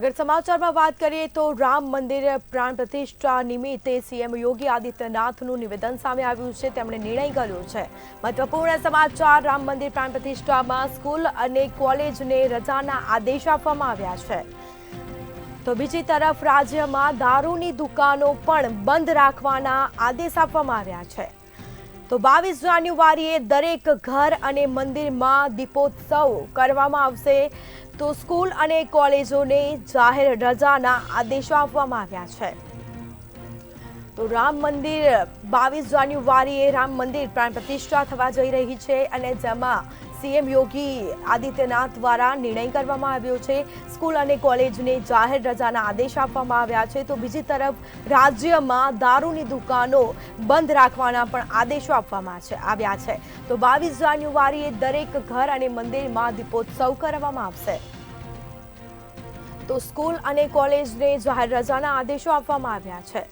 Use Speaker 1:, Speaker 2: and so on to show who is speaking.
Speaker 1: આગળ સમાચારમાં વાત કરીએ તો રામ મંદિર પ્રાણ પ્રતિષ્ઠા નિમિત્તે સીએમ યોગી આદિત્યનાથનું નિવેદન સામે આવ્યું છે। તેમણે નિર્ણય કર્યો છે। મહત્વપૂર્ણ સમાચાર, રામ મંદિર પ્રાણ પ્રતિષ્ઠામાં સ્કૂલ અને કોલેજને રજાના આદેશ આપવામાં આવ્યા છે। તો બીજી તરફ રાજ્યમાં દારૂની દુકાનો પણ બંધ રાખવાના આદેશ આપવામાં આવ્યા છે। તો 22 જાન્યુઆરીએ દરેક ઘર અને મંદિરમાં દીપોત્સવ કરવામાં આવશે। તો સ્કૂલ અને કોલેજોને જાહેર રજાના આદેશો આપવામાં આવ્યા છે। તો રામ મંદિર 22 જાન્યુઆરીએ રામ મંદિર પ્રાણ પ્રતિષ્ઠા થવા જઈ રહી છે અને જેમાં સીએમ યોગી આદિત્યનાથ દ્વારા નિર્ણય કરવામાં આવ્યો છે। સ્કૂલ અને કોલેજને જાહેર રજાના આદેશ આપવામાં આવ્યા છે। તો બીજી તરફ રાજ્યમાં દારૂની દુકાનો બંધ રાખવાના પણ આદેશો આપવામાં આવ્યા છે। તો 22 જાન્યુઆરીએ દરેક ઘર અને મંદિરમાં દીપોત્સવ કરવામાં આવશે। તો સ્કૂલ અને કોલેજને જાહેર રજાના આદેશો આપવામાં આવ્યા છે।